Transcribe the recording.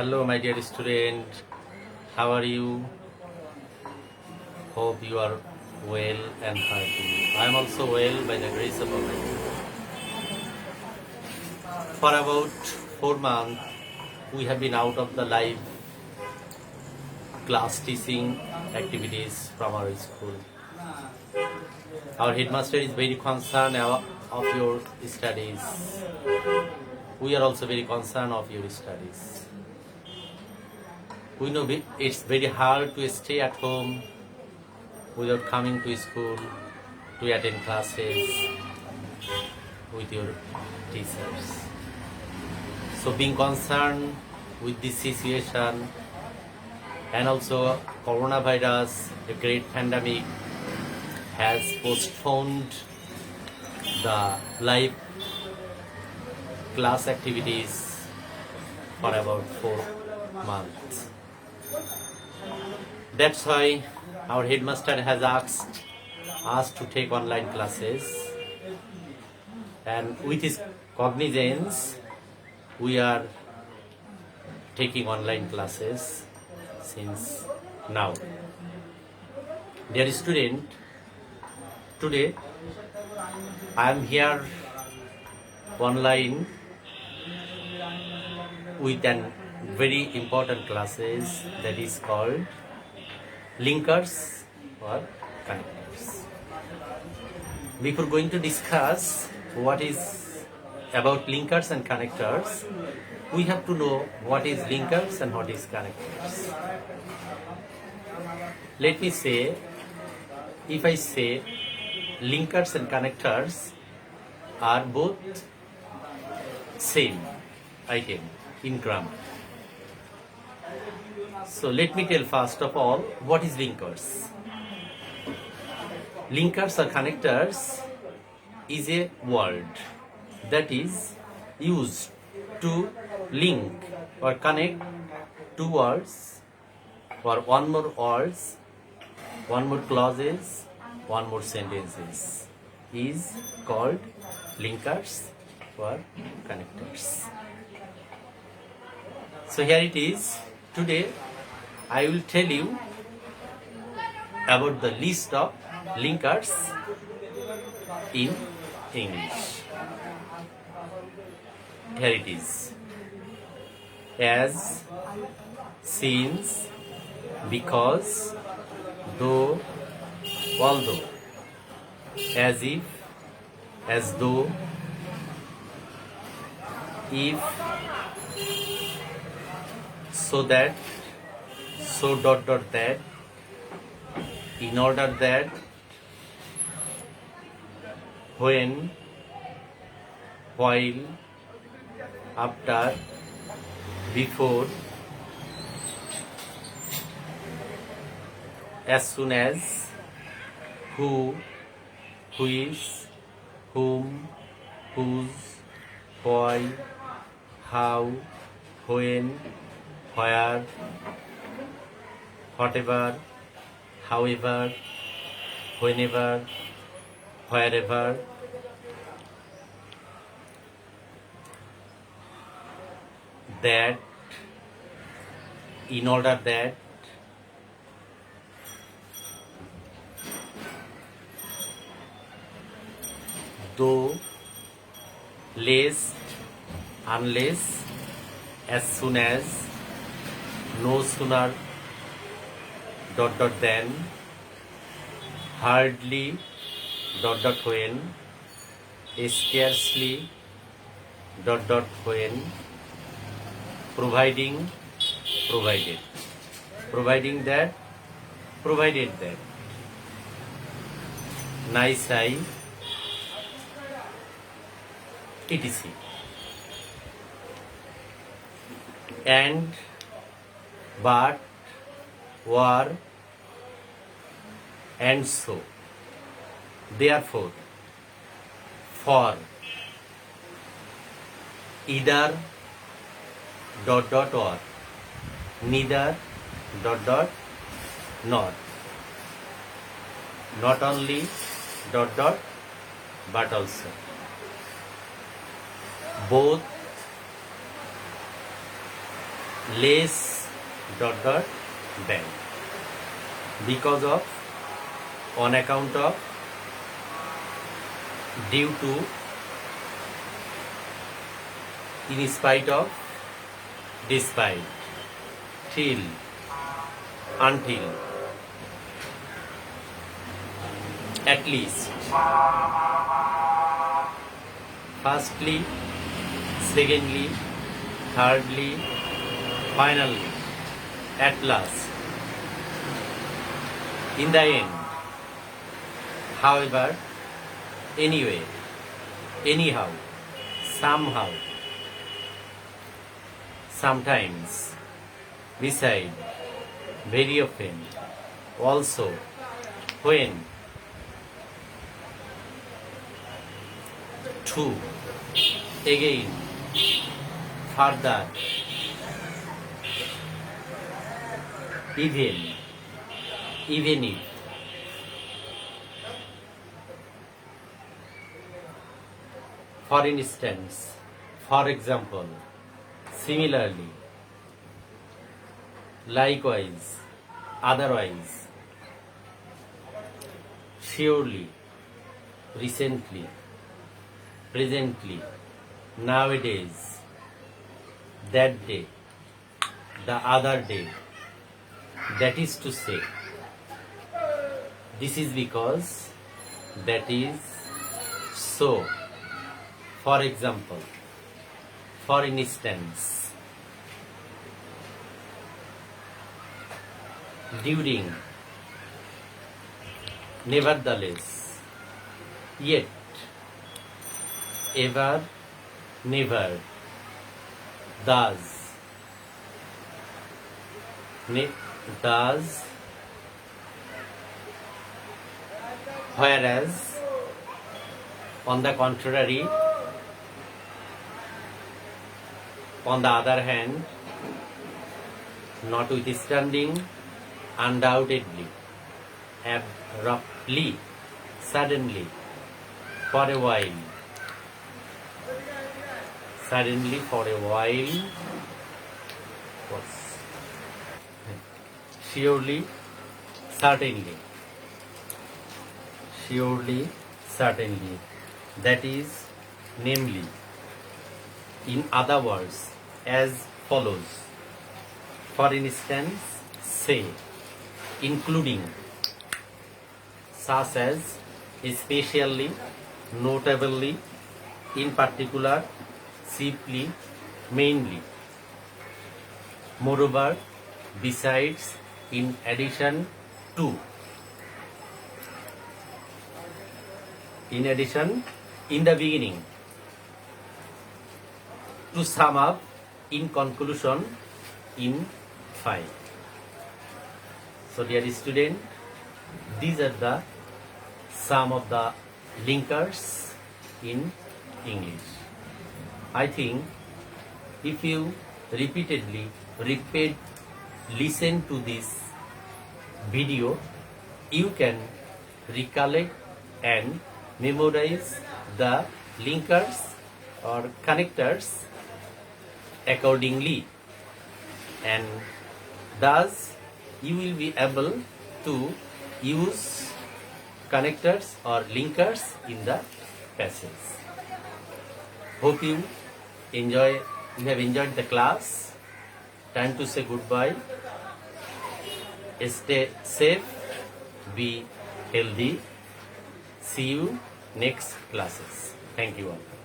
Hello, my dear student. How are you? Hope you are well and healthy. I am also well by the grace of Almighty. For about 4 months, we have been out of the live class teaching activities from our school. Our headmaster is very concerned of your studies. We are also very concerned of your studies. We know it's very hard to stay at home without coming to school to attend classes with your teachers. So being concerned with this situation and also coronavirus, the great pandemic has postponed the live class activities for about 4 months. That's why our headmaster has asked us to take online classes, and with his cognizance, we are taking online classes since now. Dear student, today I am here online with an very important classes that is called linkers or connectors. Before going to discuss what is about linkers and connectors, we have to know what is linkers and what is connectors. Let me say, if I say linkers and connectors are both same item in grammar. So let me tell first of all what is linkers. Linkers or connectors is a word that is used to link or connect two words or one more words, one more clauses, one more sentences is called linkers or connectors. So here it is. Today I will tell you about the list of linkers in English. Here it is. As, since, because, though, although, as if, as though, if, so that, so that, in order that, when, while, after, before, as soon as, who, which, whom, whose, why, how, when, where, whatever, however, whenever, wherever, that, in order that, though, lest, unless, as soon as, no sooner, than, hardly, when, scarcely, when, providing, provided, providing that, provided that, nice eye, etc. And, but, were, and so. Therefore, for, either, or, neither, nor, not only, but also, both, less than, because of, on account of, due to, in spite of, despite, till, until, at least, firstly, secondly, thirdly, finally, at last, in the end, however, anyway, anyhow, somehow, sometimes, beside, very often, also, when, to, again, further, even if, for instance, for example, similarly, likewise, otherwise, surely, recently, presently, nowadays, that day, the other day. That is to say, this is because, that is so. For example, for instance, during, nevertheless, yet, ever, never, thus, whereas, on the contrary, on the other hand, notwithstanding, undoubtedly, abruptly, suddenly, for a while, suddenly, for a while, surely, certainly, surely, certainly, that is, namely, in other words, as follows. For instance, say, including, such as, especially, notably, in particular, chiefly, mainly, moreover, besides, in addition to, in addition, in the beginning, to sum up, in conclusion, in fine. So dear student, these are the some of the linkers in English. I think if you repeatedly listen to this video, you can recollect and memorize the linkers or connectors accordingly, and thus you will be able to use connectors or linkers in the passage. Hope you have enjoyed the class. Time to say goodbye. Stay safe, be healthy. See you next classes. Thank you all.